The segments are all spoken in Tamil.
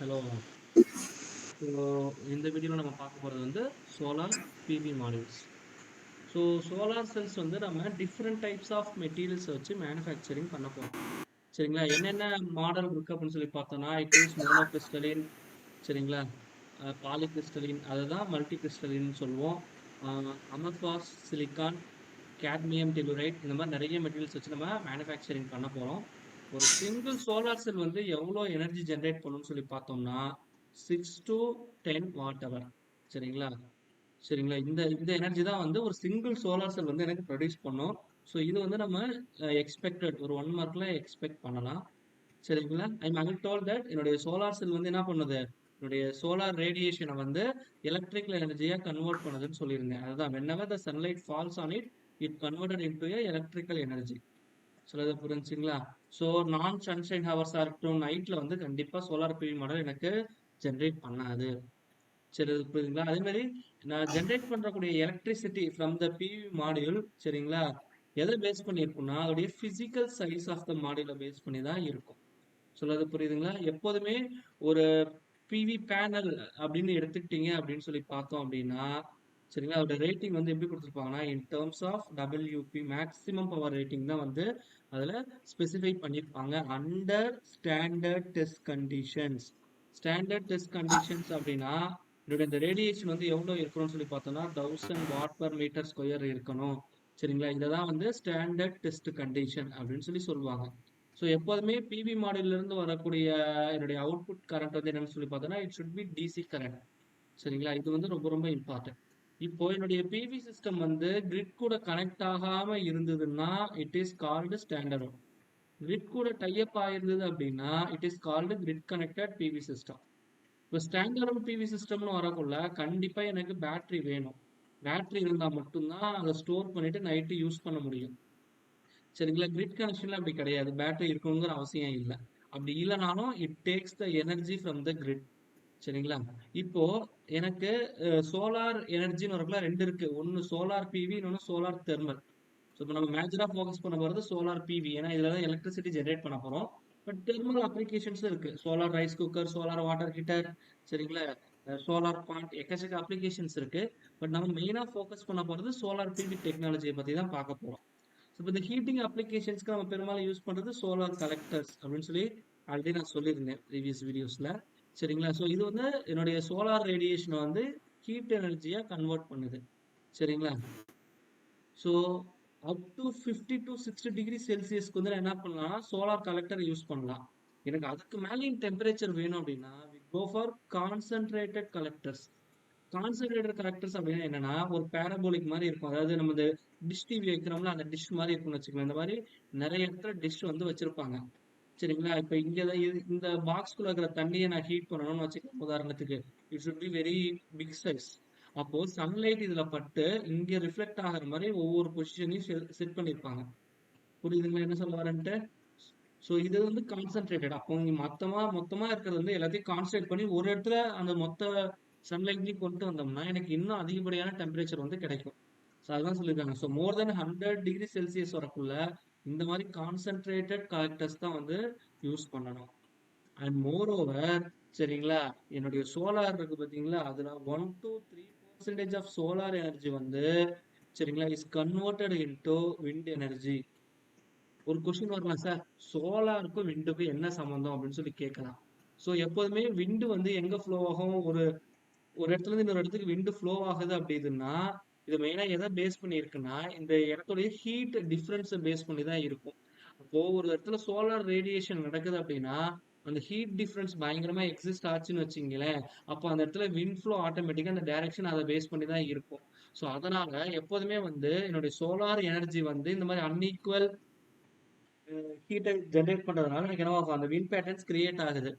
ஹலோ. ஸோ இந்த வீடியோவில் நம்ம பார்க்க போகிறது வந்து solar PV modules. So solar cells வந்து நம்ம டிஃப்ரெண்ட் டைப்ஸ் ஆஃப் மெட்டீரியல்ஸ் வச்சு மேனுஃபேக்சரிங் பண்ண போகிறோம். சரிங்களா? என்னென்ன மாடல் இருக்கு அப்படின்னு சொல்லி பார்த்தோம்னா, இட் இஸ் மோனோ கிறிஸ்டலின். சரிங்களா? பாலி கிறிஸ்டலின், அதுதான் மல்டி கிறிஸ்டலின் சொல்லுவோம். அமர்ஃபாஸ் சிலிக்கான், கேட்மியம் டெலுரைட், இந்த மாதிரி நிறைய மெட்டீரியல்ஸ் வச்சு நம்ம மேனுஃபேக்சரிங் பண்ண போகிறோம். ஒரு சிங்கிள் சோலார் செல் வந்து எவ்வளோ எனர்ஜி ஜென்ரேட் பண்ணும்னு சொல்லி பார்த்தோம்னா 6 to 10 வாட் ஹவர். சரிங்களா? சரிங்களா? இந்த இந்த எனர்ஜி தான் வந்து ஒரு சிங்கிள் சோலார் செல் வந்து எனக்கு ப்ரொடியூஸ் பண்ணும். ஸோ இது வந்து நம்ம எக்ஸ்பெக்டட் ஒரு 1 மார்க்ல எக்ஸ்பெக்ட் பண்ணலாம். சரிங்களா? ஐ டோல்ட் தட் என்னுடைய சோலார் செல் வந்து என்ன பண்ணுது, என்னுடைய சோலார் ரேடியேஷனை வந்து எலக்ட்ரிக்கல் எனர்ஜியா கன்வெர்ட் பண்ணுதுன்னு சொல்லியிருந்தேன். அதுதான் whenever the sunlight falls on it, it converted into a electrical energy. சொல்றது புரிஞ்சுங்களா? ஸோ நான் சன்ஷைன் ஹவர்ஸா இருக்கட்டும், நைட்ல வந்து கண்டிப்பா சோலார் பிவி மாடல் எனக்கு ஜென்ரேட் பண்ணாது. சரி, அது புரியுதுங்களா? அதே மாதிரி நான் ஜென்ரேட் பண்றக்கூடிய electricity from the PV module, சரிங்களா, எதை பேஸ் பண்ணி இருக்கும்னா அதோடைய பிசிக்கல் சைஸ் ஆஃப் த மாடியூலை பேஸ் பண்ணி தான் இருக்கும். சொல்றது புரியுதுங்களா? எப்போதுமே ஒரு பிவி பேனல் அப்படின்னு எடுத்துக்கிட்டீங்க அப்படின்னு சொல்லி பார்த்தோம் அப்படின்னா, சரிங்களா, அதோட ரேட்டிங் வந்து எப்படி கொடுத்துருப்பாங்கன்னா in terms of WP maximum power rating தான் வந்து அதில் ஸ்பெசிஃபை பண்ணியிருப்பாங்க under standard test conditions. Standard test conditions அப்படின்னா இதோட இந்த ரேடியேஷன் வந்து எவ்வளோ இருக்கணும்னு சொல்லி பார்த்தோம்னா 1000 வாட் பர் மீட்டர் ஸ்கொயர் இருக்கணும். சரிங்களா? இதை தான் வந்து ஸ்டாண்டர்ட் டெஸ்ட் கண்டிஷன் அப்படின்னு சொல்லி சொல்லுவாங்க. ஸோ எப்போதுமே பிவி மாடியூல்ல இருந்து வரக்கூடிய என்னுடைய அவுட்புட் கரண்ட் வந்து என்னன்னு சொல்லி பார்த்தோம்னா it should be DC current. சரிங்களா? இது வந்து ரொம்ப ரொம்ப இம்பார்ட்டன்ட். இப்போ என்னுடைய பிவி சிஸ்டம் வந்து கிரிட் கூட கனெக்ட் ஆகாம இருந்ததுன்னா it is called standard. Grid கூட டைப் ஆயிருந்தது அப்படின்னா it is called grid connected PV system. இப்போ ஸ்டாண்டர்ட் பிவி சிஸ்டம்னு வரக்குள்ள கண்டிப்பா எனக்கு பேட்டரி வேணும். பேட்டரி இருந்தால் மட்டும்தான் அதை ஸ்டோர் பண்ணிட்டு நைட்டு யூஸ் பண்ண முடியும். சரிங்களா? கிரிட் கனெக்ஷன்ல அப்படி கிடையாது. பேட்டரி இருக்கணுங்கிற அவசியம் இல்லை. அப்படி இல்லைனாலும் it takes the energy from the grid. சரிங்களா? இப்போ எனக்கு சோலார் எனர்ஜின்னு வரக்குள்ள ரெண்டு இருக்கு. ஒன்னு சோலார் பிவி, இன்னொன்னு சோலார் தெர்மல். ஸோ இப்போ நம்ம மேஜரா ஃபோக்கஸ் பண்ண போறது சோலார் பிவி. ஏன்னா இதுல தான் எலக்ட்ரிசிட்டி ஜென்ரேட் பண்ண போறோம். பட் தெர்மல் அப்ளிகேஷன்ஸ் இருக்கு. Solar rice cooker, solar water heater, சரிங்களா, சோலார் பாண்ட், எக்கச்சக்க அப்ளிகேஷன்ஸ் இருக்கு. பட் நம்ம மெயினா ஃபோக்கஸ் பண்ண போறது சோலார் பிவி டெக்னாலஜியை பத்தி தான் பார்க்க போறோம். ஸோ இப்போ இந்த ஹீட்டிங் அப்ளிகேஷன்ஸ்க்கு நம்ம பெரும்பாலும் யூஸ் பண்றது சோலார் கலெக்டர்ஸ் அப்படின்னு சொல்லி ஆல்ரெடி நான் சொல்லியிருந்தேன் ப்ரீவியஸ் வீடியோஸ்ல. சரிங்களா? ஸோ இது வந்து என்னுடைய சோலார் ரேடியேஷனை வந்து ஹீட் எனர்ஜியா கன்வெர்ட் பண்ணுது. சரிங்களா? So up to 50 to 60 degree செல்சியஸ்க்கு வந்து நான் என்ன பண்ணலாம், சோலார் கலெக்டர் யூஸ் பண்ணலாம். எனக்கு அதுக்கு மேலேயும் டெம்பரேச்சர் வேணும் அப்படின்னா we go for concentrated collectors. Concentrated collectors அப்படின்னா என்னன்னா ஒரு பேரபோலிக் மாதிரி இருக்கும். அதாவது நம்ம இந்த டிஷ் டிவி வைக்கிறோம்ல அந்த டிஷ் மாதிரி இருக்கும்னு வச்சுக்கலாம். இந்த மாதிரி நிறைய இடத்துல டிஷ் வந்து வச்சிருப்பாங்க. சரிங்களா? இப்ப இங்க இந்த பாக்ஸ்குள்ள இருக்கிற தண்ணியை நான் ஹீட் பண்ணணும்னு வச்சுக்கலாம் உதாரணத்துக்கு. It should be very big size. அப்போ சன்லைட் இதுல பட்டு இங்க ரிஃப்ளெக்ட் ஆகிற மாதிரி ஒவ்வொரு பொசிஷனையும் செட் பண்ணிருப்பாங்க. புரியுதுங்களா என்ன சொல்ல வரேன்ட்டு? ஸோ இது வந்து கான்சென்ட்ரேட்டட். அப்போ நீங்க மொத்தமா இருக்கிறது வந்து எல்லாத்தையும் கான்சென்ட்ரேட் பண்ணி ஒரு இடத்துல அந்த மொத்த சன்லைட்லையும் கொண்டு வந்தோம்னா எனக்கு இன்னும் அதிகப்படியான டெம்பரேச்சர் வந்து கிடைக்கும். ஸோ அதுதான் சொல்லியிருக்காங்க. ஸோ மோர் தென் 100 டிகிரி செல்சியஸ் வரக்குள்ள இந்த மாதிரி கான்சென்ட்ரேட்டட் கலெக்டர்ஸ் தான் வந்து யூஸ் பண்ணணும். அண்ட் மோர் ஓவர், சரிங்களா, என்னுடைய சோலார் இருக்கு பார்த்தீங்களா, அதுல 1 to 3% ஆஃப் சோலார் எனர்ஜி வந்து, சரிங்களா, is converted into wind energy. ஒரு கொஸ்டின் வரலாம் சார், சோலாருக்கும் விண்டுக்கும் என்ன சம்பந்தம் அப்படின்னு சொல்லி கேட்கலாம். ஸோ எப்போதுமே விண்டு வந்து எங்க ஃப்ளோ ஆகும், ஒரு ஒரு இடத்துல இருந்து இன்னொரு இடத்துக்கு விண்டு ஃப்ளோ ஆகுது அப்படிதுன்னா இது மெயினா எதை பேஸ் பண்ணி இருக்குன்னா இந்த இடத்துடைய ஹீட் டிஃபரன்ஸ் பேஸ் பண்ணி தான் இருக்கும். அப்போ ஒரு இடத்துல சோலார் ரேடியேஷன் நடக்குது அப்படின்னா அந்த ஹீட் டிஃபரன்ஸ் பயங்கரமா எக்ஸிஸ்ட் ஆச்சுன்னு வச்சுங்களேன், அப்போ அந்த இடத்துல விண்ட் ஃப்ளோ ஆட்டோமேட்டிக்கா அந்த டைரக்ஷன் அதை பேஸ் பண்ணி தான் இருக்கும். ஸோ அதனால எப்போதுமே வந்து என்னுடைய சோலார் எனர்ஜி வந்து இந்த மாதிரி அன்ஈக்குவல் ஹீட்டை ஜென்ரேட் பண்றதுனால எனக்கு என்ன ஆகும், அந்த விண்ட் பேட்டர்ன்ஸ் கிரியேட் ஆகுது.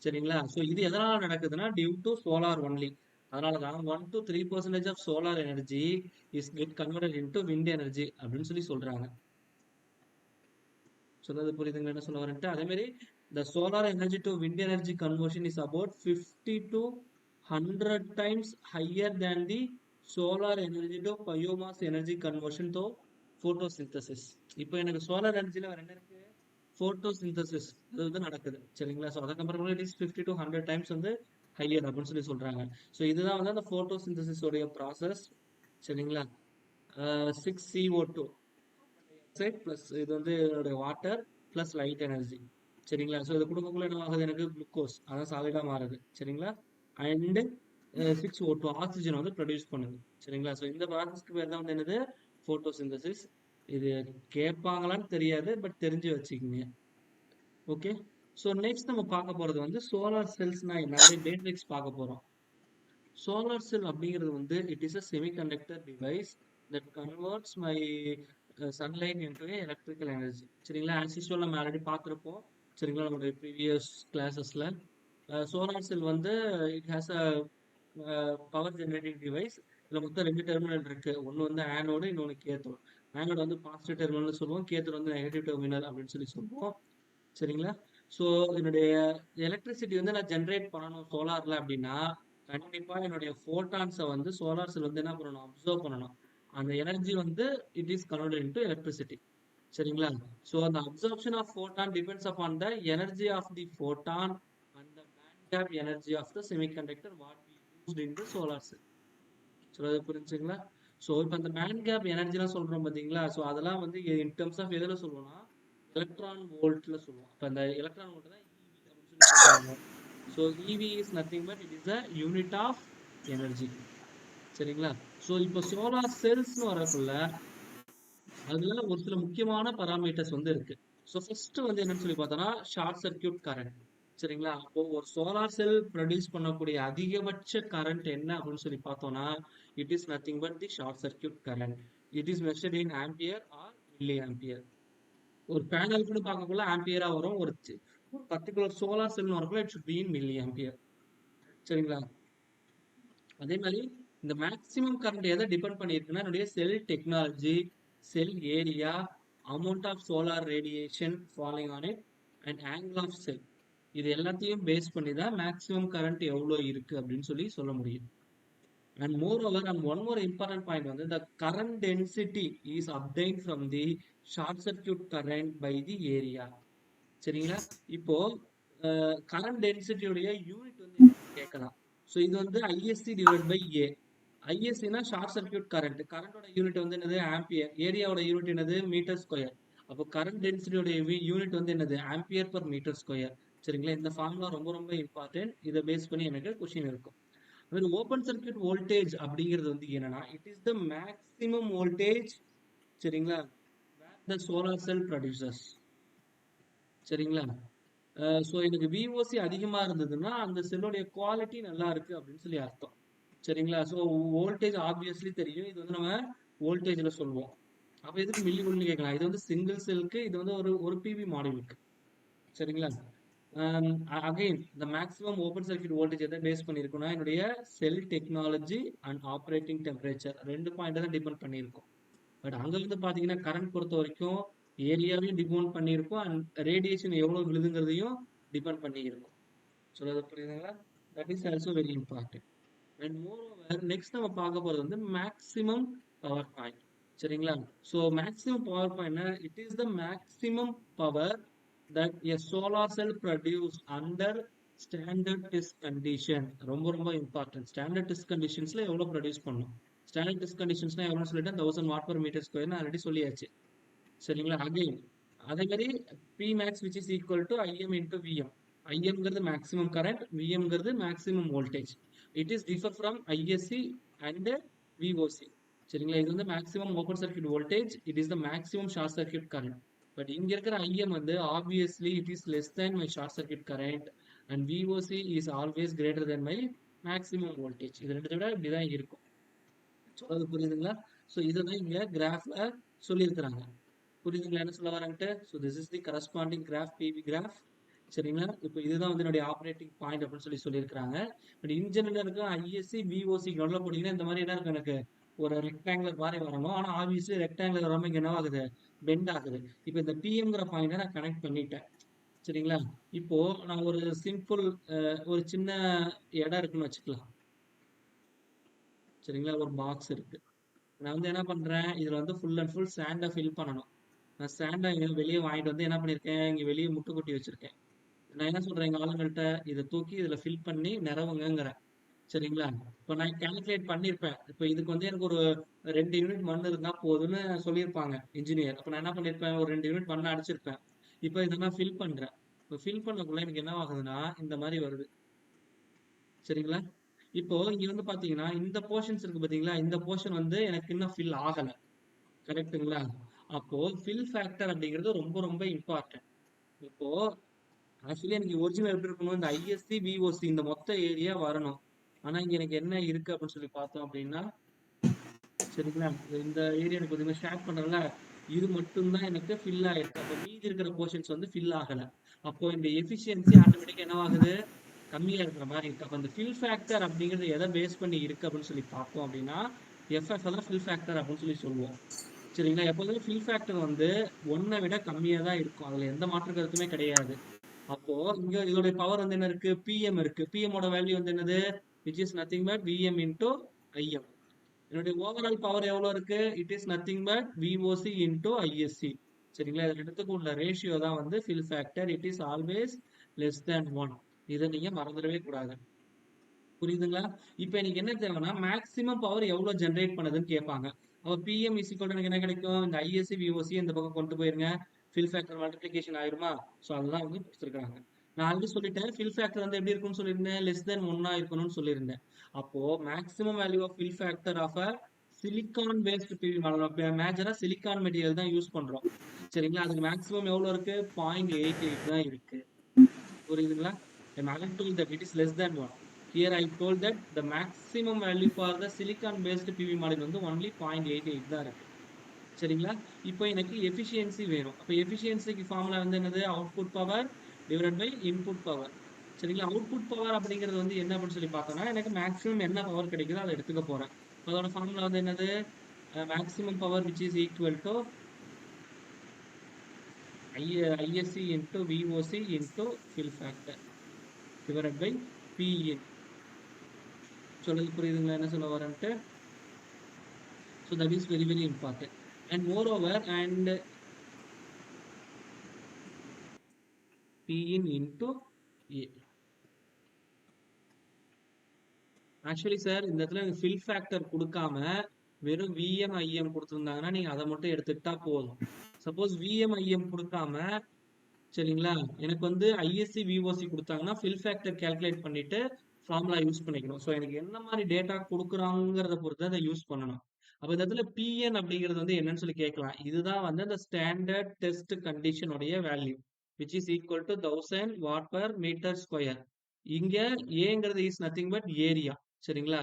சரிங்களா? ஸோ இது எதனால நடக்குதுன்னா டியூ டு சோலார் ஒன்லி. அதனால தான் 1 to 3% of solar energy is get converted into wind energy அப்படின்னு சொல்லி சொல்றாங்க. சொல்றது புரியுதுங்களா என்ன சொல்ல வரேன்ட்டு? அதே மாதிரி the solar energy to wind energy conversion is about 50 to 100 times higher than the solar energy to biomass energy conversion to photosynthesis. இப்போ எனக்கு சோலார் எனர்ஜில வேற என்ன இருக்கு, photosynthesis அது வந்து நடக்குது. சரிங்களா? ஸோ அதை கம்பேர் பண்ணும்போது இட் இஸ் 50 to 100 டைம்ஸ் வந்து ஹையர் அப்படின்னு சொல்லி சொல்றாங்க. ஸோ இதுதான் வந்து அந்த photosynthesis உடைய ப்ராசஸ். சரிங்களா? 6CO2 ஆக்சைடு ப்ளஸ் இது வந்து என்னுடைய வாட்டர் ப்ளஸ் லைட் எனர்ஜி. சரிங்களா? ஸோ இது கொடுக்கக்குள்ள என்ன ஆகுது எனக்கு குளுக்கோஸ் அதான் சாலிடா மாறுது. சரிங்களா? அண்ட் 6O2 ஆக்சிஜன் வந்து ப்ரொடியூஸ் பண்ணுது. சரிங்களா? ஸோ இந்த ப்ராசஸ்க்கு பேர் தான் வந்து என்னது ஃபோட்டோசிந்தசிஸ். இது கேட்பாங்களான்னு தெரியாது, பட் தெரிஞ்சு வச்சுக்கோங்க. ஓகே. ஸோ நெக்ஸ்ட் நம்ம பார்க்க போறது வந்து சோலார் செல்ஸ்னா என்ன, பேசிக்ஸ் பார்க்க போறோம். சோலார் செல் அப்படிங்கிறது வந்து it is a semiconductor device that converts my sunlight into electrical energy. சரிங்களா? ஆஸ் யூஸ்வல் நம்ம ஆல்ரெடி பார்த்துருப்போம். சரிங்களா? நம்மளுடைய ப்ரீவியஸ் கிளாஸஸ்ல சோலார் செல் வந்து it has a power generating device. இதில் மொத்தம் 2 டெர்மினல் இருக்கு. ஒன்று வந்து ஆனோடு, இன்னொன்று கேத்தோடு. ஆனோடு வந்து பாசிட்டிவ் டெர்மினல் சொல்லுவோம், கேத்தோடு வந்து நெகட்டிவ் டெர்மினல் அப்படின்னு சொல்லி சொல்லுவோம். சரிங்களா? ஸோ என்னுடைய எலக்ட்ரிசிட்டி வந்து நான் ஜென்ரேட் பண்ணணும் சோலார்ல அப்படின்னா கண்டிப்பா என்னுடைய ஃபோட்டான்ஸை வந்து சோலார் செல் வந்து என்ன பண்ணணும், அப்சர்வ் பண்ணணும். அந்த எனர்ஜி வந்து it is converted into electricity. சரிங்களா? ஸோ அந்த absorption of photon depends upon the energy of the photon and the band gap energy of the semiconductor what we used in the solar cell. சொல்றது புரிஞ்சுங்களா? ஸோ இப்போ அந்த பேண்ட் கேப் எனர்ஜிலாம் சொல்றோம் பார்த்தீங்களா? ஸோ அதெல்லாம் வந்து இன் டெர்ம்ஸ் ஆஃப் எதில் சொல்லுவோம்னா எலக்ட்ரான் வோல்ட்ல சொல்லுவோம். இப்போ அந்த எலக்ட்ரான் வோல்ட் தான் இவி அப்படின்னு சொல்லி சொல்றாங்க. So eV is nothing but it is a unit of energy. சரிங்களா? ஸோ இப்போ சோலார் செல்ஸ்னு வரக்குள்ள அதுல ஒரு சில முக்கியமான பராமீட்டர்ஸ் வந்து இருக்கு. ஸோ ஃபர்ஸ்ட் வந்து என்னன்னு சொல்லி பார்த்தோம்னா ஷார்ட் சர்க்யூட் கரண்ட். சரிங்களா? அப்போ ஒரு சோலார் செல் ப்ரொடியூஸ் பண்ணக்கூடிய அதிகபட்ச கரண்ட் என்ன அப்படின்னு சொல்லி பார்த்தோம்னா it is nothing but the short circuit current. It is measured in ampere or milliampere. ஒரு பேனலுக்குன்னு பார்க்கக்குள்ள ஆம்பியரா வரும். ஒரு பர்டிகுலர் சோலார் செல்னு வரக்குள்ள it should be in milliampere. சரிங்களா? அதே மாதிரி இந்த மேக்ஸிமம் கரண்ட் எதை டிபெண்ட் பண்ணியிருக்குன்னா என்னுடைய cell technology, cell area, amount of solar radiation falling on it and angle of cell. இது எல்லாத்தையும் பேஸ் பண்ணி தான் மேக்ஸிமம் கரண்ட் எவ்வளோ இருக்கு அப்படின்னு சொல்லி சொல்ல முடியும். And moreover, and one more important point வந்து the current density is obtained from the short circuit current by the area. சரிங்களா? இப்போ கரண்ட் டென்சிட்டியுடைய யூனிட் வந்து கேட்கலாம். ஸோ இது வந்து ஐஎஸ்சி டிவைட் பை ஏ. ஐஎஸ்சினா ஷார்ட் சர்க்யூட் கரண்ட். கரண்டோட யூனிட் வந்து என்னது ஆம்பியர். ஏரியாவோட யூனிட் என்னது மீட்டர் ஸ்கொயர். அப்போ கரண்ட் டென்சிட்டியோட யூனிட் வந்து என்னது ஆம்பியர் பர் மீட்டர் ஸ்கொயர். சரிங்களா? இந்த ஃபார்முலா ரொம்ப ரொம்ப இம்பார்ட்டன்ட். இதை பேஸ் பண்ணி எனக்கு கொஸ்டின் இருக்கும். ஓப்பன் சர்க்யூட் வோல்டேஜ் அப்படிங்கிறது வந்து என்னன்னா it is the maximum voltage. சரிங்களா? the solar cell producers. சரிங்களா? ஸோ எனக்கு விஓசி அதிகமா இருந்ததுன்னா அந்த செல்லுடைய குவாலிட்டி நல்லா இருக்கு அப்படின்னு சொல்லி அர்த்தம். சரிங்களா? ஸோ வோல்டேஜ் ஆப்வியஸ்லி தெரியும். இது வந்து நம்ம வோல்டேஜ்ல சொல்லுவோம். அப்ப எதுக்கு மில்லி வோல்ட்னு கேட்கலாம். இது வந்து சிங்கிள் செல்க்கு, இது வந்து ஒரு பிவி மாடியூலுக்கு. சரிங்களா? அகைன் இந்த மேக்ஸிமம் ஓப்பன் சர்க்யூட் வோல்டேஜ் எதை பேஸ் பண்ணியிருக்குன்னா என்னுடைய cell technology and operating temperature 2 point தான் டிபெண்ட் பண்ணியிருக்கும். பட் அங்கிருந்து பாத்தீங்கன்னா கரண்ட் பொறுத்த வரைக்கும் ஏரியாவையும் டிபெண்ட் பண்ணியிருக்கும் அண்ட் ரேடியேஷன் எவ்வளவு விழுதுங்கிறதையும் டிபெண்ட் பண்ணியிருக்கும். சொல்றது புரியுதுங்களா? That is also very important. And moreover next நம்ம பார்க்க போறது வந்து மேக்ஸிமம் பவர் பாயிண்ட். சரிங்களா? So maximum power point it is the maximum power that a solar cell produced under standard test condition. ரொம்ப ரொம்ப இம்பார்ட்டன்ட். ஸ்டாண்டர்ட் டெஸ்ட் கண்டிஷன்ஸ்ல எவ்வளவு ப்ரொடியூஸ் பண்ணும். ஸ்டாண்டர்ட் டெஸ்ட் கண்டிஷன்ஸ்னா எவ்வளவு சொல்லிட்டேன் 1000 வாட் per மீட்டர் ஸ்கொயர்னு ஆல்ரெடி சொல்லியாச்சு. சரிங்களா? அகைன் அதே மாதிரி Pmax which is equal to Im into Vm. Imங்கிறது மேக்ஸிமம் கரண்ட், Vmங்கிறது maximum voltage. It is differ from ISC and VOC. சரிங்களா? இது வந்து maximum open circuit voltage, it is the maximum short circuit current. But இங்க இருக்கிற ஐஎம் வந்து obviously it is less than my short circuit current and VOC is always greater than my maximum voltage. இது ரெண்டு விட இப்படிதான் இருக்கும். சொல்றது புரியுதுங்களா? ஸோ இதுதான் இங்க கிராஃப்ல சொல்லியிருக்கிறாங்க. புரியுதுங்களா என்ன சொல்ல வராங்கட்டு? So this is the corresponding graph, PV graph. சரிங்களா? இப்போ இதுதான் வந்து என்னுடைய ஆப்ரேட்டிங் பாயிண்ட் அப்படின்னு சொல்லியிருக்கிறாங்க. பட் இன்ஜினியர் இருக்க ஐஎஸ்சி பிஓசி டெவலப் பண்ணிங்கன்னா இந்த மாதிரி என்ன இருக்கும் எனக்கு ஒரு ரெக்டாங்குலர் மாதிரி வரணும். ஆனா ஆப்வியஸ்லி ரெக்டாங்குலர் வராம இங்க என்ன ஆகுது, பெண்ட் ஆகுது. இப்போ இந்த பிஎம்ங்கிற பாயிண்ட நான் கனெக்ட் பண்ணிட்டேன். சரிங்களா? இப்போ நான் ஒரு சிம்பிள் ஒரு சின்ன இடம் இருக்குன்னு வச்சுக்கலாம். சரிங்களா? ஒரு பாக்ஸ் இருக்கு. நான் வந்து என்ன பண்றேன், இதுல வந்து ஃபுல் அண்ட் ஃபுல் சாண்டை ஃபில் பண்ணணும். நான் ஸ்டாண்டை வெளியே வாங்கிட்டு வந்து என்ன பண்ணியிருக்கேன், இங்க வெளியே முட்டு கொட்டி வச்சிருக்கேன். நான் என்ன சொல்றேன் எங்க ஆளுங்கள்ட்ட, இதை தூக்கி இதுல ஃபில் பண்ணி நிறவுங்கிறேன். சரிங்களா? இப்ப நான் கால்குலேட் பண்ணியிருப்பேன். இப்ப இதுக்கு வந்து எனக்கு ஒரு 2 யூனிட் மண் இருந்தா போதும்னு சொல்லியிருப்பாங்க இன்ஜினியர். அப்ப நான் என்ன பண்ணியிருப்பேன், ஒரு 2 யூனிட் மண்ண அடிச்சிருப்பேன். இப்ப இத நான் ஃபில் பண்றேன். இப்ப ஃபில் பண்ணக்குள்ள எனக்கு என்ன ஆகுதுன்னா, இந்த மாரி வருது. சரிங்களா? இப்போ இங்க வந்து பாத்தீங்கன்னா, இந்த போர்ஷன்ஸ் இருக்கு பாத்தீங்களா? இந்த போர்ஷன் வந்து எனக்கு இன்னும் ஃபில் ஆகல. கரெக்ட்டுங்களா? அப்போ ஃபில் ஃபேக்டர் அப்படிங்கிறது ரொம்ப ரொம்ப இம்பார்ட்டன்ட். இப்போ ஆக்சுவலி எனக்கு ஒரிஜினல் எப்படி இருக்கணும், இந்த ஐஎஸ்சி, விஓசி இந்த மொத்த ஏரியா வரணும். ஆனா இங்க எனக்கு என்ன இருக்கு அப்படின்னு சொல்லி பார்த்தோம் அப்படின்னா, சரிங்களா, இந்த ஏரியா எனக்கு கொஞ்சம் ஷேர் பண்றேன்ல, இது மட்டும்தான் எனக்கு ஃபில் ஆயிருக்கு. அப்போ மீதி இருக்கிற போர்ஷன்ஸ் வந்து ஃபில் ஆகல. அப்போ இந்த எஃபிஷியன்சி ஆட்டோமேட்டிக்கா என்ன ஆகுது, கம்மியா இருக்கிற மாதிரி இருக்கு. அப்போ இந்த ஃபில் ஃபேக்டர் அப்படிங்கிறது எதை பேஸ் பண்ணி இருக்கு அப்படின்னு சொல்லி பார்த்தோம் அப்படின்னா, எஃப்எஃப் தான் ஃபில் ஃபேக்டர் அப்படின்னு சொல்லி சொல்லுவோம். சரிங்களா, எப்போதுமே ஃபில் ஃபேக்டர் வந்து ஒன்னை விட கம்மியா தான் இருக்கும். அதுல எந்த மாற்று கருத்துமே கிடையாது. அப்போ இங்க இதோடைய பவர் வந்து என்ன இருக்கு, பிஎம் இருக்கு. பிஎம் ஓட வேல்யூ வந்து என்னது, which is nothing but vm into im. என்னுடைய ஓவரால் பவர் எவ்வளவு இருக்கு, it is nothing but VOC into ISC. சரிங்களா, இது ரெண்டுத்துக்கும் உள்ள ரேஷியோ தான் வந்து fill factor. It is always less than 1. இதை நீங்க மறந்துடவே கூடாது. புரியுதுங்களா? இப்ப எனக்கு என்ன தேவைன்னா, மேக்ஸிமம் பவர் எவ்வளவு ஜென்ரேட் பண்ணுதுன்னு கேட்பாங்க. அப்ப பிஎம் இஸ் ஈக்குவல் எனக்கு என்ன கிடைக்கும், இந்த ஐஎஸ்சி விஓசி இந்த பக்கம் கொண்டு போயிருங்க, ஃபில் ஃபேக்டர் மல்டிபிளிகேஷன் ஆயிருமா. ஸோ அதுதான் வந்து கொடுத்துருக்காங்க. நான் ஆல்ரெடி சொல்லிட்டேன், ஃபில் ஃபேக்டர் வந்து எப்படி இருக்கும்னு சொல்லியிருந்தேன், லெஸ் தென் 1 இருக்கணும்னு சொல்லியிருந்தேன். அப்போ maximum value of fill factor of a silicon based PV model, மேஜரா சிலிக்கான் மெட்டீரியல் தான் யூஸ் பண்றோம். சரிங்களா, அதுக்கு மேக்ஸிமம் எவ்வளவு இருக்கு, 0.88 தான் இருக்கு. புரியுதுங்களா? I'm having told that it is less than 1. Here I told that the maximum value for the silicon based PV model வந்து only 0.88 தான் இருக்கு. சரிங்களா, இப்போ எனக்கு எஃபிஷியன்சி வேணும். அப்போ எஃபிஷியன்சிக்கு ஃபார்முலா வந்து என்னது, output power divided by input power. சரிங்களா, அவுட்புட் பவர் அப்படிங்கிறது வந்து என்ன அப்படின்னு சொல்லி பார்த்தோம்னா, எனக்கு மேக்ஸிமம் என்ன பவர் கிடைக்குதோ அதை எடுத்துக்க போறேன். அதோட ஃபார்முலா வந்து என்னது, maximum power which is equal to ISC into VOC into fill factor divided by PN. சொல்றது புரியுதுங்களா என்ன சொல்ல வரேன்ட்டு? So that is very very important. And moreover, and Pin into A. Actually sir இந்த இடத்துல ஃபில் ஃபேக்டர் கொடுக்காம வெறும் விஎம் ஐஎம் கொடுத்துருந்தாங்கன்னா நீங்க அதை மட்டும் எடுத்துக்கிட்டா போதும். சப்போஸ் விஎம் ஐஎம் கொடுக்காம, சரிங்களா, எனக்கு வந்து ஐஎஸ்சி விஓசி கொடுத்தாங்கன்னா ஃபில் ஃபேக்டர் கால்குலேட் பண்ணிட்டு ஃபார்முலா யூஸ் பண்ணிக்கணும். ஸோ எனக்கு என்ன மாதிரி டேட்டா கொடுக்குறாங்கிறத பொறுத்து அதை யூஸ் பண்ணணும். அப்போ இந்த இடத்துல பிஎன் அப்படிங்கிறது வந்து என்னன்னு சொல்லி கேட்கலாம். இதுதான் வந்து அந்த ஸ்டாண்டர்ட் டெஸ்ட் கண்டிஷனுடைய value which is equal to 1000 watt per metre square. இங்க ஏங்கிறது இஸ் நத்திங் பட் ஏரியா. சரிங்களா,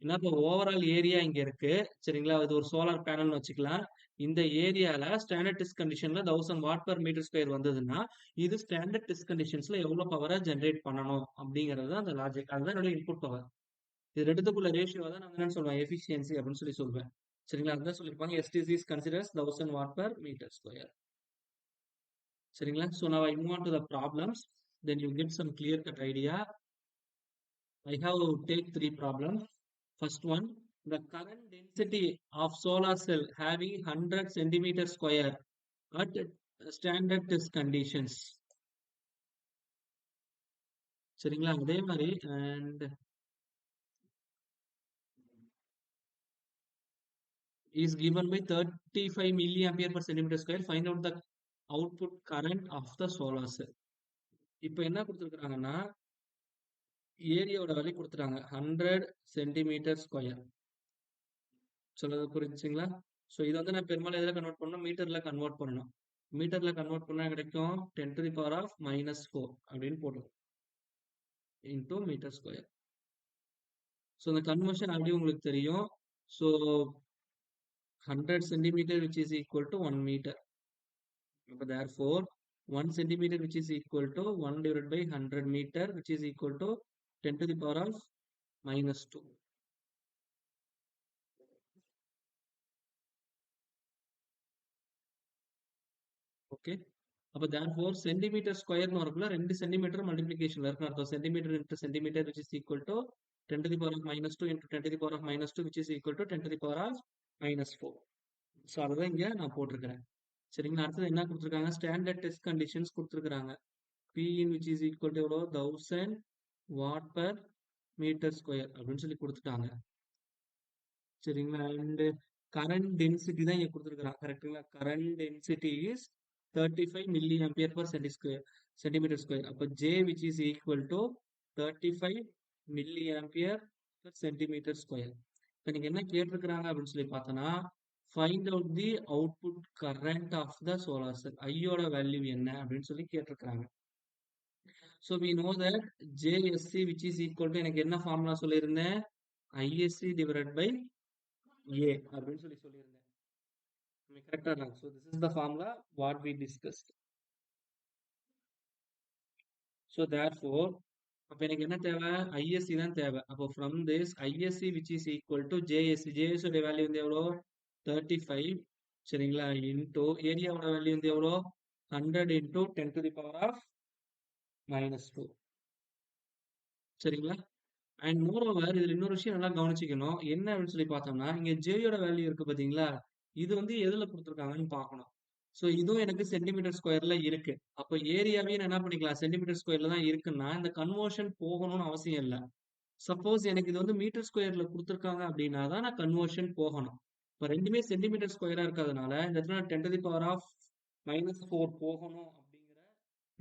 ஏன்னா இப்போ ஓவரால் ஏரியா இங்க இருக்கு. சரிங்களா, இது ஒரு சோலார் பேனல்னு வச்சுக்கலாம். இந்த ஏரியால ஸ்டாண்டர்ட் டெஸ்ட் கண்டிஷன்ல 1000 வாட் பர் மீட்டர் ஸ்கொயர் வந்ததுன்னா இது ஸ்டாண்டர்ட் டெஸ்ட் கண்டிஷன்ஸ்ல எவ்வளவு பவரை ஜென்ரேட் பண்ணணும் அப்படிங்கிறது அந்த லாஜிக். அதுதான் என்னோட இன்புட் பவர். இது ரெண்டுத்துக்குள்ள ரேஷியோ தான் நான் என்னன்னு சொல்லுவேன், எஃபிஷியன்சி அப்படின்னு சொல்லி சொல்வேன். சரிங்களா, அதுதான் சொல்லியிருப்பாங்க, STC is considers 1000 watt per metre square. சரிங்களா, so now I move on to the problems, then you get some clear cut idea. I have take 3 problems. First one, the current density of solar cell having 100 centimeter square at standard test conditions. சரிங்களா, அதே மாதிரி and is given by 35 milliampere per centimeter square. Find out the output current of the solar cell. இப்போ என்ன கொடுத்துருக்காங்கன்னா, ஏரியாவோட வேல்யூ கொடுத்துட்டாங்க 100 சென்டிமீட்டர் ஸ்கொயர். சொல்றது புரிஞ்சுங்களா? ஸோ இதை வந்து நான் பெரும்பாலும் எதில் கன்வெர்ட் பண்ணணும், மீட்டர்ல கன்வெர்ட் பண்ணணும். மீட்டர்ல கன்வெர்ட் பண்ணா கிடைக்கும் 10 to the power of -4 அப்படின்னு போட்டுரும் இன்டூ மீட்டர் ஸ்கொயர். ஸோ இந்த கன்வர்ஷன் ஆல்ரெடி உங்களுக்கு தெரியும். So 100 centimeter which is equal to 1 meter. Therefore 1 centimeter which is equal to 1 divided by 100 meter which is equal to 10 to the power of -2. Okay, அப்போ therefore சென்டிமீட்டர் ஸ்கொயர்னு வரக்குள்ள 2 சென்டிமீட்டர் மல்டிபிளிகேஷன்ல இருக்குன்னு அர்த்தம். Centimetre into centimetre which is equal to 10 to the power of -2 into 10 to the power of -2 which is equal to 10 to the power of -4. So அதுதான் இங்க நான் போட்டிருக்கிறேன். சரிங்களா? அடுத்தது என்ன குடுத்துருக்காங்க? ஸ்டாண்டர்ட் டெஸ்ட் கண்டிஷன்ஸ் குடுத்துருக்காங்க. Pin which is equal to எவ்வளோ? 1000 வாட் பெர் மீட்டர் ஸ்கொயர் அப்படின்னு சொல்லி குடுத்துட்டாங்க. சரிங்களா? அண்ட் கரண்ட் டென்சிட்டி தான் இங்க குடுத்துருக்காங்க. கரெக்ட்டுங்களா? Current density is 35 milliampere per centimetre square. அப்ப J which is equal to 35 milliampere per centimetre square. இப்ப நீங்க என்ன கேட்டிருக்கிறாங்க அப்படின்னு சொல்லி பார்த்தோன்னா, find out the output current of the solar cell. ஐயோட வேல்யூ என்ன அப்படின்னு சொல்லி கேட்டிருக்கிறாங்க. So we know that JSC which is equal to எனக்கு என்ன ஃபார்முலா சொல்லியிருந்தேன்? ISC divided by A அப்படின்னு சொல்லி சொல்லியிருந்தேன். கரெக்டா தான். So this is the formula what we discussed. So therefore அப்போ எனக்கு என்ன தேவை? ISC தான் தேவை. அப்போ from this ISC which is equal to JSC. JSC உடைய வேல்யூ வந்து எவ்வளோ? 35 சரிங்களா? இன்டூ ஏரியாவோட வேல்யூ வந்து எவ்வளோ? 100 into 10 to the power of -2 சரிங்களா? அண்ட் மோர் ஓவர் இதுல இன்னொரு விஷயம் நல்லா கவனிச்சுக்கணும். என்ன அப்படின்னு சொல்லி பார்த்தோம்னா, இங்க ஜேயோட வேல்யூ இருக்கு பாத்தீங்களா? இது வந்து எதுல குடுத்துருக்காங்கன்னு பார்க்கணும். ஸோ இதுவும் எனக்கு சென்டிமீட்டர் ஸ்கொயர்ல இருக்கு. அப்ப ஏரியாவையும் நான் என்ன பண்ணிக்கலாம்? சென்டிமீட்டர் ஸ்கொயர்ல தான் இருக்குன்னா, இந்த கன்வர்ஷன் போகணும்னு அவசியம் இல்ல. சப்போஸ் எனக்கு இது வந்து மீட்டர் ஸ்கொயர்ல குடுத்துருக்காங்க அப்படின்னா தான் நான் கன்வர்ஷன் போகணும். இப்ப 2மே சென்டிமீட்டர் ஸ்கொயரா இருக்கிறதுனால, இந்த இடத்துல 10 to the power of -4 போகணும் அப்படிங்கிற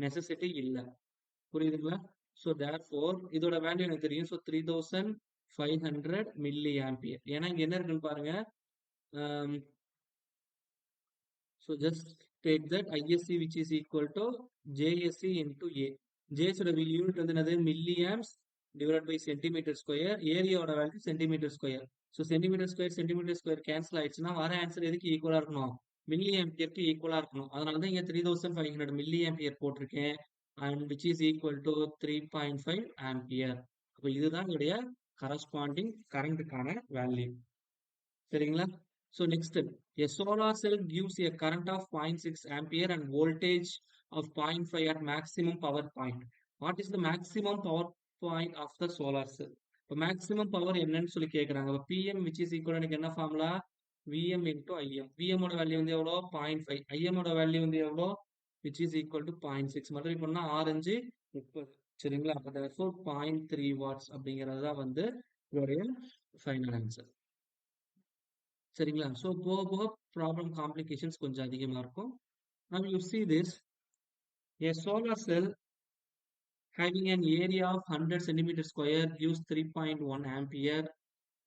நெசசிட்டி இல்ல. புரியுதுங்களா? ஸோ தேர்ஃபோர் இதோட வேல்யூ எனக்கு தெரியும். So 3500 milli ampere. ஏன்னா இங்க என்ன இருக்குன்னு பாருங்க. So just take that ISC which is equal to JSC into A. JS ஓட யூனிட் வந்து என்னது? Milliamps divide by centimetre square. ஏரியாவோட value centimetre square. So centimetre square cancel ஆயிடுச்சுன்னா வர ஆன்சர் எதுக்கு ஈக்குவலா இருக்கணும்? மில்லி ஆம்பியருக்கு ஈக்குவலா இருக்கணும். அதனால தான் இங்க 3500 மில்லி ஆம்பியர் போட்டிருக்கேன். And which is equal to 3.5 ampere. அப்போ இதுதான் என்னுடைய கரஸ்பாண்டிங் கரண்ட்டுக்கான வேல்யூ. சரிங்களா? So next step, a solar cell gives a current of 0.6 ampere and voltage of 0.5 at maximum power point. What is the maximum power point of the solar cell? இப்போ maximum power என்னன்னு சொல்லி கேட்குறாங்க. இப்போ PM which is equal to என்ன formula? VM into IM. VM ஓட வேல்யூ வந்து எவ்வளோ? 0.5. IM ஓட வேல்யூ வந்து எவ்வளோ? which is equal to 0.6. Multiply பண்ணா 6 5 30. சரிங்களா? அப்போ therefore 0.3 watts அப்படிங்கிறது தான் வந்து இதோடைய ஃபைனல் ஆன்சர். சரிங்களா? ஸோ போக போக ப்ராப்ளம் காம்ப்ளிகேஷன்ஸ் கொஞ்சம் அதிகமா இருக்கும். Now you see this, a solar cell having an area of 100 centimeter square gives 3.1 ampere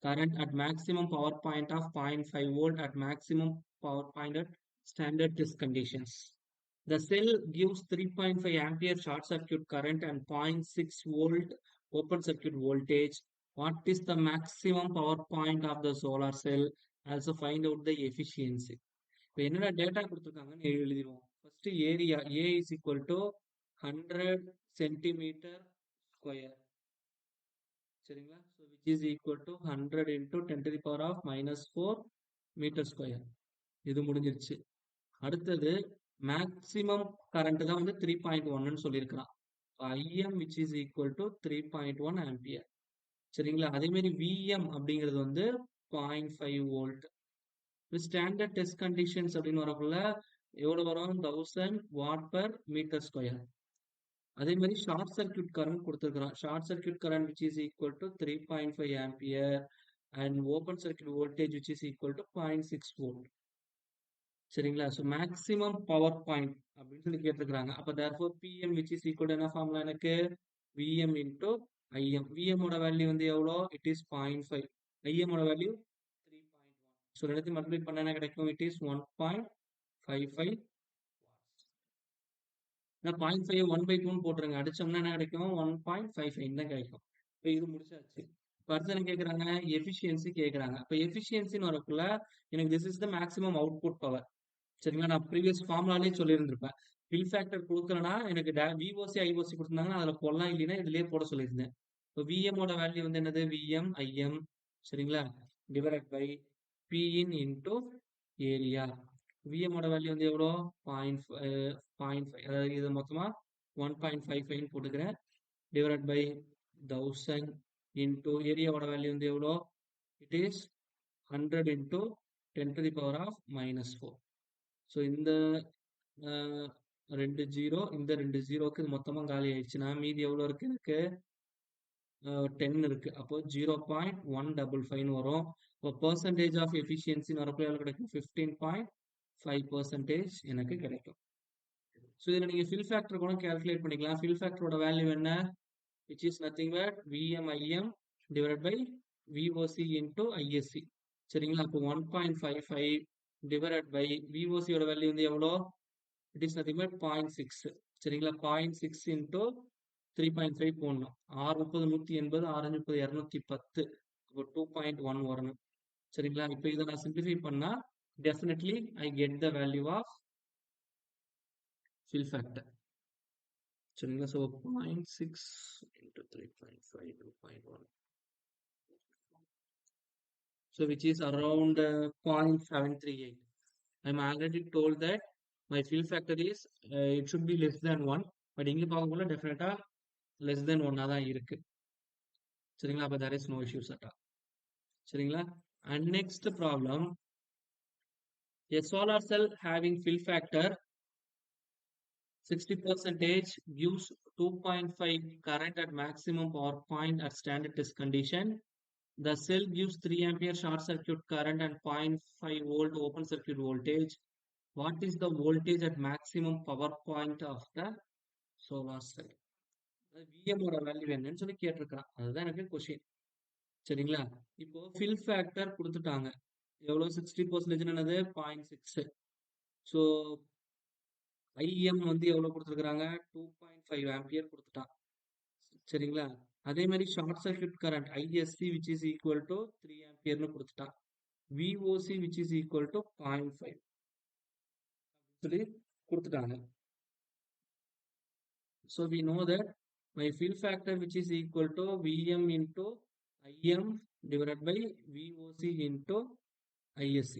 current at maximum power point of 0.5 volt at maximum power point at standard test conditions. The cell gives 3.5 ampere short circuit current and 0.6 volt open circuit voltage. What is the maximum power point of the solar cell? Also find out the efficiency. இப்போ என்னென்ன டேட்டா கொடுத்துருக்காங்கன்னு எழுதிடுவோம். First area A is equal to 100 centimetre square. சரிங்களா? So which is equal to 100 into 10 to the power of -4 metre square. இது முடிஞ்சிருச்சு. அடுத்தது மேக்சிமம் கரண்ட் தான் வந்து 3.1ன்னு சொல்லியிருக்கிறான். IM which is equal to 3.1 ampere. சரிங்களா? அதே மாதிரி VM அப்படிங்கிறது வந்து 0.5 வோல்ட். ஸ்டாண்டர்ட் டெஸ்ட் கண்டிஷன்ஸ் அப்படின்னு வரக்குள்ள எவ்வளவு வரும்? 1000 வாட் பெர் மீட்டர் ஸ்கொயர். அதே மாதிரி ஷார்ட் சர்க்யூட் கரண்ட் கொடுத்துருக்கான். Short circuit current which is equal to 3.5 ampere and open circuit voltage which is equal to 0.6 volt. சரிங்களா? ஸோ மேக்ஸிமம் பவர் பாயிண்ட் அப்படின்னு சொல்லி கேட்டிருக்கிறாங்க. அப்போ therefore PM which is equal to என்ன ஃபார்முலா எனக்கு? VM into IM. VM ஓட வேல்யூ வந்து எவ்வளோ? It is 0.5. IM ஓட வேல்யூ 3.1. ஸோ ரெண்டுத்தையும் மல்டிப்ளை பண்ண என்ன கிடைக்கும்? It is 1.55 watts. நான் 0.5 1/2 போட்டுருங்க. அடிச்சோம்னா என்ன கிடைக்கும்? 1.55 தான் கிடைக்கும். இப்போ இது முடிச்சாச்சு. இப்போ அடுத்து என்ன கேட்குறாங்க? எஃபிஷியன்சி கேட்குறாங்க. இப்போ எஃபிஷியன்சின்னு வரக்குள்ள எனக்கு this is the maximum output power. சரிங்களா? நான் ப்ரீவியஸ் ஃபார்முலாலே சொல்லியிருந்திருப்பேன். ஃபில் ஃபேக்டர் கொடுக்கலனா எனக்கு VOC IOC கொடுத்துருந்தாங்கன்னா அதில் போடலாம், இல்லைன்னா இதுலயே போட சொல்லியிருந்தேன். இப்போ VM ஓட வேல்யூ வந்து என்னது? VM IM சரிங்களா? Divided by Pin into area. VM ஓட வேல்யூ வந்து எவ்வளோ? 0.5. அதாவது இது மொத்தமா 1.55 போட்டுக்கிறேன். டிவைடட் பை 1000 இன்டூ ஏரியாவோட வேல்யூ வந்து எவ்வளோ? It is 100 into 10 to the power of -4. So இந்த ரெண்டு ஜீரோ இந்த ரெண்டு ஜீரோக்கு மொத்தமாக காலி ஆயிடுச்சுன்னா மீதி எவ்வளோ இருக்கு எனக்கு 10 இருக்கு. அப்போ 0.155 வரும். இப்போ பெர்சன்டேஜ் ஆஃப் எஃபிஷியன்சின்னு வரப்போ எவ்வளோ கிடைக்கும்? 15.5% எனக்கு கிடைக்கும். ஸோ இதில் நீங்கள் ஃபில் ஃபேக்டர் கூட கேல்குலேட் பண்ணிக்கலாம். ஃபில் ஃபேக்டரோட வேல்யூ என்ன? Which is nothing but VMIM divide by VOC into ISC. சரிங்களா? அப்போ 1.55 டிவைட் பை VOCயோட வேல்யூ வந்து எவ்வளோ? It is nothing but 0.6. சரிங்களா? 0.6 இன்டூ 3.5 போடணும். 630 180, 630 210. அப்போ 2.1 வரணும். சரிங்களா? இப்போ இதை நான் சிம்பிளிஃபை பண்ணா definitely I get the value of fill factor. சரிங்களா? So 0.6 into 3.5 2.1. So which is around 0.738. I'm already told that my fill factor is it should be less than 1. But இங்க பார்க்கும்போது definitely less than 1 தான் இருக்கு. சரிங்களா? அப்போ there is no issues at all. சரிங்களா? And next problem, a solar cell having fill factor 60% gives 2.5 current at maximum power point at standard test condition. The cell gives 3 ampere short circuit current and 0.5 volt open circuit voltage. What is the voltage at maximum power point of the solar cell? VM ஓட வேல்யூ என்னன்னு சொல்லி கேட்டிருக்கிறான். அதுதான் எனக்கு கொஸ்டின். சரிங்களா? இப்போ ஃபில் ஃபேக்டர் கொடுத்துட்டாங்க. எவ்வளோ? 60% என்னது? 0.6. ஸோ ஐஎம் வந்து எவ்வளோ கொடுத்துருக்குறாங்க? 2.5 ஆம்பியர் கொடுத்துட்டான். சரிங்களா? அதே மாதிரி short circuit current ISC which is equal to 3 ஆம்பியர்னு கொடுத்துட்டான். VOC which is equal to 0.5 சொல்லி கொடுத்துட்டாங்க. So we know that my fill factor which is equal to VM into IM divided by VOC into ISC.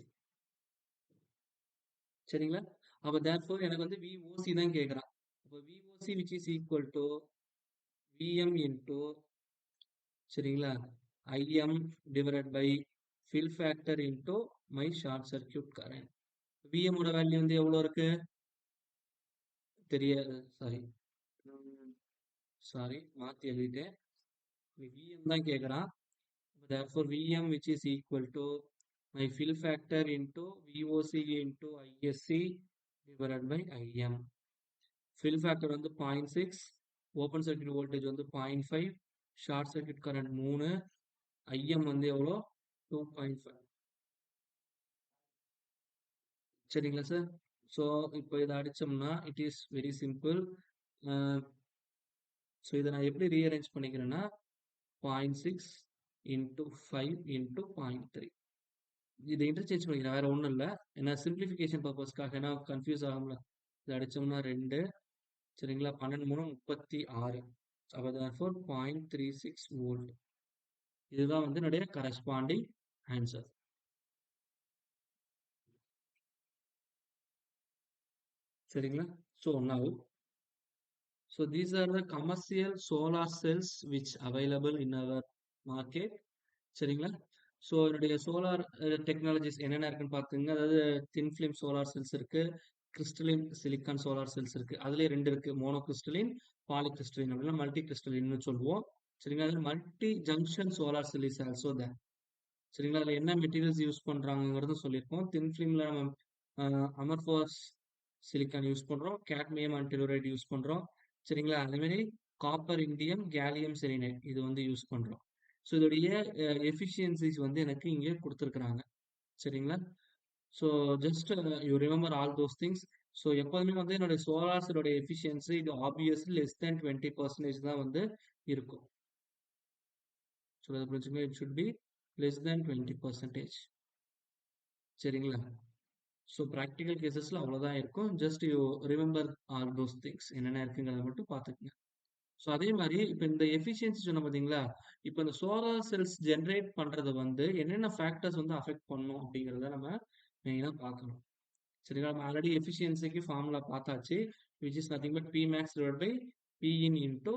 சரிங்களா? அப்போ therefore எனக்கு வந்து VOC தான் கேட்குறான். அப்போ VOC which is equal to VM into சரிங்களா IM divided by fill factor into my short circuit current. VM ஓட வேல்யூ வந்து எவ்வளோ இருக்கு? தெரியாது. சாரி மாற்றி எழுதிட்டேன். VM தான் கேட்குறான். Therefore VM which is equal to my fill factor into VOC into ISC divided by IM. Fill factor வந்து 0.6, open circuit voltage வந்து 0.5, short circuit current 3, IM வந்து எவ்வளோ? 2.5. சரிங்களா சார்? ஸோ இப்போ இதை அடிச்சோம்னா it is very simple. So இதை நான் எப்படி ரீஅரேஞ்ச் பண்ணிக்கிறேன்னா 0.6 into 5 into 0.3. இதை இன்டர்சேஞ்ச் பண்ணிக்கிறேன், வேற ஒன்றும் இல்லை. ஏன்னா சிம்பிளிஃபிகேஷன் பர்பஸ்க்காக, ஏன்னா கன்ஃபியூஸ் ஆகும்ல. இதை அடிச்சோம்னா 2, சரிங்களா? 12 3 36. அப்போ therefore 0.36 வோல்ட். இதுதான் வந்து என்னுடைய கரஸ்பாண்டிங் ஆன்சர். சரிங்களா? So now so these are the commercial solar cells which available in our market. சரிங்களா? ஸோ என்னுடைய சோலார் டெக்னாலஜிஸ் என்னென்ன இருக்குன்னு பார்த்துங்க. அதாவது தின் ஃபிலிம் சோலார் செல்ஸ் இருக்கு, கிறிஸ்டலின் சிலிக்கான் சோலார் செல்ஸ் இருக்கு. அதுலேயே 2 இருக்கு, மோனோ கிறிஸ்டலின், பாலி கிறிஸ்டலின் அப்படின்னா மல்டி கிறிஸ்டலின்னு சொல்லுவோம். சரிங்களா? அதில் multi junction solar cell is also there. சரிங்களா? அதில் என்ன மெட்டீரியல்ஸ் யூஸ் பண்ணுறாங்கிறது சொல்லியிருக்கோம். தின் ஃபிலிமில் நம்ம அமர்ஃபோஸ் சிலிக்கான் யூஸ் பண்ணுறோம், கேட்மியம் அண்ட் டெலூரைட் யூஸ் பண்ணுறோம். சரிங்களா? அதேமாதிரி காப்பர் இண்டியம் கேலியம் செலினைட் இது வந்து யூஸ் பண்ணுறோம். ஸோ இதோடைய எஃபிஷியன்சிஸ் வந்து எனக்கு இங்கே கொடுத்துருக்குறாங்க. சரிங்களா? So just you remember all those things. So எப்போதுமே வந்து என்னுடைய சோலார்ஸோட எஃபிஷியன்சி இது ஆப்வியஸ்லி லெஸ் தேன் 20% தான் வந்து இருக்கும். ஸோ அதை புரிஞ்சுங்க, it should B less than 20%. சரிங்களா? ஸோ ப்ராக்டிக்கல் கேசஸில் அவ்வளோதான் இருக்கும். Just you remember all those things என்னென்ன இருக்குங்கிறத மட்டும் பார்த்துக்குங்க. ஸோ அதே மாதிரி இப்போ இந்த எஃபிஷியன்சி சொன்ன பார்த்தீங்களா? இப்போ இந்த சோலார் செல்ஸ் ஜென்ரேட் பண்ணுறது வந்து என்னென்ன ஃபேக்டர்ஸ் வந்து அஃபெக்ட் பண்ணும் அப்படிங்கிறத நம்ம மெயினாக பார்க்கணும். சரிங்களா? நம்ம ஆல்ரெடி எஃபிஷியன்சிக்கு ஃபார்முலா பார்த்தாச்சு, which is nothing but Pmax divide by Pin into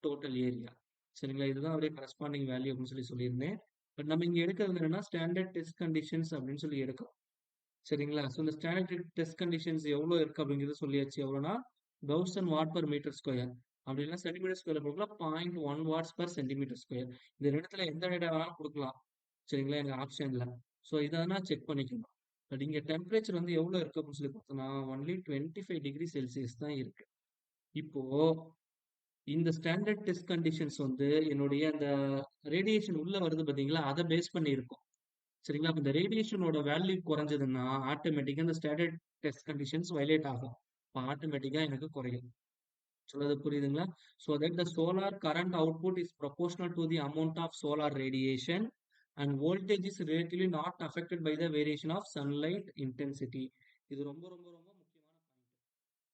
total area. சரிங்களா? இதுதான் அவருடைய கரஸ்பாண்டிங் வேல்யூ அப்படின்னு சொல்லியிருந்தேன். பட் நம்ம இங்கே எடுக்கிறது என்னன்னா ஸ்டாண்டர்ட் டெஸ்ட் கண்டிஷன்ஸ் அப்படின்னு சொல்லி எடுக்கிறோம். சரிங்களா? ஸோ இந்த ஸ்டாண்டர்ட் டெஸ்ட் கண்டிஷன்ஸ் எவ்வளோ இருக்கு அப்படிங்கிறது சொல்லியாச்சு. எவ்வளோனா 1000 வாட் பெர் மீட்டர் ஸ்கொயர். அப்படி இல்லைன்னா சென்டிமீட்டர் ஸ்கொயர் கொடுக்கலாம். 0.1 வாட்ஸ் பெர் சென்டிமீட்டர் ஸ்கொயர். இந்த ரெண்டுத்துல எந்த டேட்டா வேணாலும் கொடுக்கலாம். சரிங்களா? எங்க ஆப்ஷன்ல. ஸோ இதை நான் செக் பண்ணிக்கணும். பட் இங்க டெம்பரேச்சர் வந்து எவ்வளோ இருக்கு அப்படின்னு சொல்லி பார்த்தோம்னா ஒன்லி 25 டிகிரி செல்சியஸ் தான் இருக்கு. இப்போ இந்த ஸ்டாண்டர்ட் டெஸ்ட் கண்டிஷன்ஸ் வந்து என்னுடைய அந்த ரேடியேஷன் உள்ள வருது பாத்தீங்களா, அதை பேஸ் பண்ணி இருக்கும். சரிங்களா? அப்ப இந்த ரேடியேஷனோட வேல்யூ குறைஞ்சதுன்னா ஆட்டோமேட்டிக்கா இந்த ஸ்டாண்டர்ட் டெஸ்ட் கண்டிஷன்ஸ் வயலேட் ஆகும். அப்ப ஆட்டோமேட்டிக்கா எனக்கு குறையும். சொல்றது புரியுதுங்களா? So that the solar current output is proportional to the amount of solar radiation and voltage is relatively not affected by the variation of sunlight intensity. இது ரொம்ப ரொம்ப ரொம்ப முக்கியமான பாயிண்ட்.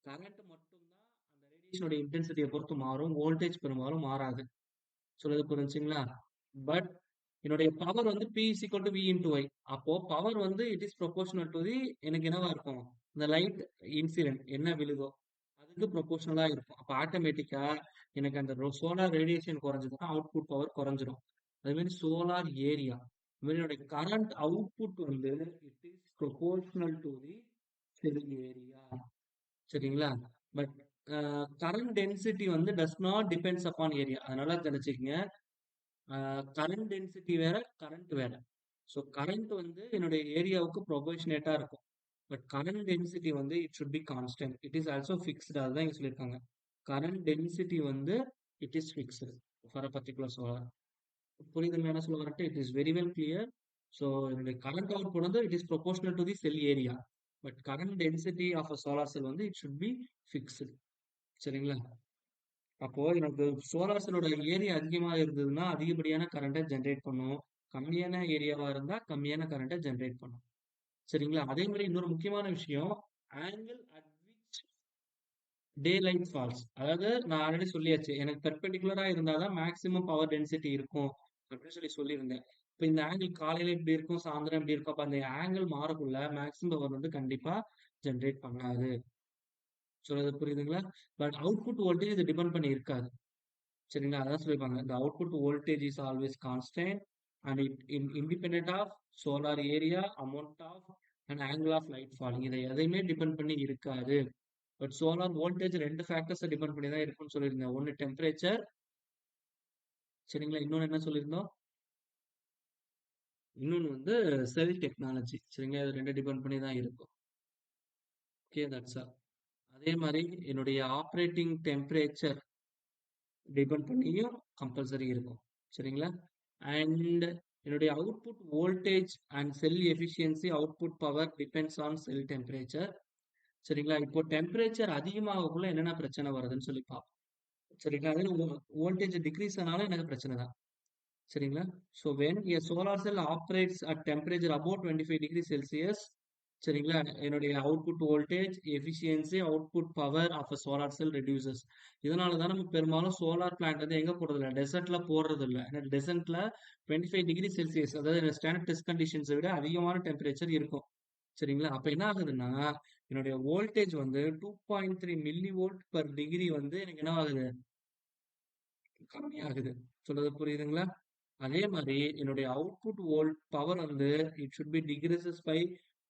கரண்ட் மட்டும்தான் அந்த ரேடியேஷனோட இன்டென்சிட்டியை பொறுத்து மாறும். வோல்டேஜ் பெரும்பாலும் மாறாது. சொல்றது புரிஞ்சுங்களா? பட் என்னுடைய பவர் வந்து P is equal to V into I. அப்போ பவர் வந்து இட் இஸ் ப்ரொபோர்ஷனல் டு தி எனக்கு என்னவா இருக்கும்? இந்த லைட் இன்சிடென்ட் என்ன விழுதோ அதுக்கு ப்ரொபோர்ஷனலா இருக்கும். அப்ப ஆட்டோமேட்டிக்கா எனக்கு அந்த சோலார் ரேடியேஷன் குறைஞ்சதுன்னா அவுட்புட் பவர் குறைஞ்சிரும். அதே மாதிரி சோலார் ஏரியா என்னுடைய கரண்ட் அவுட்புட் வந்து it is proportional to the cell area. சரிங்களா? பட் கரண்ட் டென்சிட்டி வந்து does not depends upon area. அதனால தெரிஞ்சுக்கங்க. கரண்ட் டென்சிட்டி வேற, கரண்ட் வேற. ஸோ கரண்ட் வந்து என்னுடைய ஏரியாவுக்கு ப்ரொபோர்ஷனேட்டா இருக்கும். பட் கரண்ட் டென்சிட்டி வந்து it should B constant. It is also fixed. அதுதான் இங்க சொல்லியிருக்காங்க. கரண்ட் டென்சிட்டி வந்து it is fixed for a particular solar. புரியுதுங்க என்ன சொல்ல வரட்டு? It is very well clear. So என்னுடைய கரண்ட் அவுட்புட் வந்து it is proportional to the cell area. But current density of a solar cell வந்து இட் ஷுட் பி ஃபிக்ஸ்டு. சரிங்களா? அப்போ எனக்கு சோலார் செல்லோட ஏரியா அதிகமா இருந்ததுன்னா அதிகப்படியான கரண்ட்டை ஜென்ரேட் பண்ணும். கம்மியான ஏரியாவா இருந்தா கம்மியான கரண்ட்டை ஜென்ரேட் பண்ணும். சரிங்களா? அதே மாதிரி இன்னொரு முக்கியமான விஷயம் angle at which day light falls. அதாவது நான் ஆல்ரெடி சொல்லியாச்சு. எனக்கு பெர்பெண்டிகுலரா இருந்தாதான் மேக்ஸிமம் பவர் டென்சிட்டி இருக்கும் அப்படின்னு சொல்லியிருந்தேன். இப்ப இந்த ஆங்கிள் காலையில இப்படி இருக்கும், சாயந்தரம் இப்படி இருக்கும். அப்ப அந்த ஆங்கிள் மாறக்குள்ள மேக்ஸிமம் பவர் வந்து கண்டிப்பா ஜென்ரேட் பண்ணாது. சொல்றது புரியுதுங்களா? பட் அவுட்புட் வோல்டேஜ் இது டிபெண்ட் பண்ணி இருக்காது. சரிங்களா? அதான் சொல்லியிருப்பாங்க. The output voltage is always constant and it independent of solar area, amount of and angle of light falling. இதை எதையுமே டிபெண்ட் பண்ணி இருக்காது. பட் சோலார் வோல்டேஜ் ரெண்டு ஃபேக்டர்ஸை டிபெண்ட் பண்ணி தான் இருக்கும்னு சொல்லியிருந்தேன். ஒன்னு டெம்பரேச்சர். சரிங்களா? இன்னொன்னு என்ன சொல்லியிருந்தோம்? இன்னொன்னு வந்து செல் டெக்னாலஜி. சரிங்களா? இது ரெண்டு டிபெண்ட் பண்ணி தான் இருக்கும். Okay, that's all. அதே மாதிரி என்னுடைய ஆப்ரேட்டிங் டெம்பரேச்சர் டிபெண்ட் பண்ணியும் கம்பல்சரி இருக்கும். சரிங்களா? அண்ட் என்னுடைய output voltage and sell efficiency output power depends on sell temperature. சரிங்களா? இப்போ டெம்பரேச்சர் அதிகமாகக்குள்ள என்னென்ன பிரச்சனை வருதுன்னு சொல்லி பார்ப்போம். சரிங்களா? அது வோல்டேஜ் டிக்ரீஸ் ஆனாலும் எனக்கு பிரச்சனை தான். சரிங்களா? So when a solar cell operates at temperature above 25 degree Celsius, சரிங்களா? என்னுடைய output voltage, efficiency, output power of a solar cell reduces. இதனால தான் நம்ம பெரும்பாலும் சோலார் பிளான்ட் வந்து எங்க போடுறது இல்லை, டெசர்ட்ல போடுறது இல்லை. ஏன்னா டெசர்ட்ல 25 டிகிரி செல்சியஸ், அதாவது ஸ்டாண்டர்ட் டெஸ்ட் கண்டிஷன்ஸை விட அதிகமான டெம்பரேச்சர் இருக்கும். சரிங்களா? அப்ப என்ன ஆகுதுன்னா என்னுடைய வோல்டேஜ் வந்து 2.3 மில்லி வோல்ட் பர் டிகிரி வந்து எனக்கு என்ன ஆகுது, கம்மியாகுது. சொல்றது புரியுதுங்களா? அதே மாதிரி என்னுடைய அவுட்புட் வோல்ட் பவர் வந்து it should be decreases by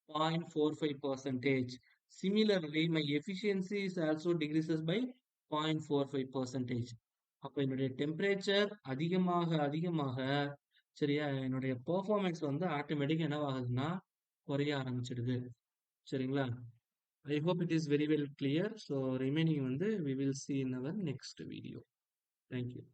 0.45%. Similarly, my efficiency is also decreases by 0.45%. அப்ப என்னுடைய டெம்பரேச்சர் அதிகமாக அதிகமாக சரியா என்னுடைய பெர்ஃபார்மன்ஸ் வந்து ஆட்டோமேட்டிக்கா என்னவாகுதுன்னா குறைய ஆரம்பிச்சிடுது. சரிங்களா? I hope it is very well clear. So remaining வந்து we will see in our next video. Thank you.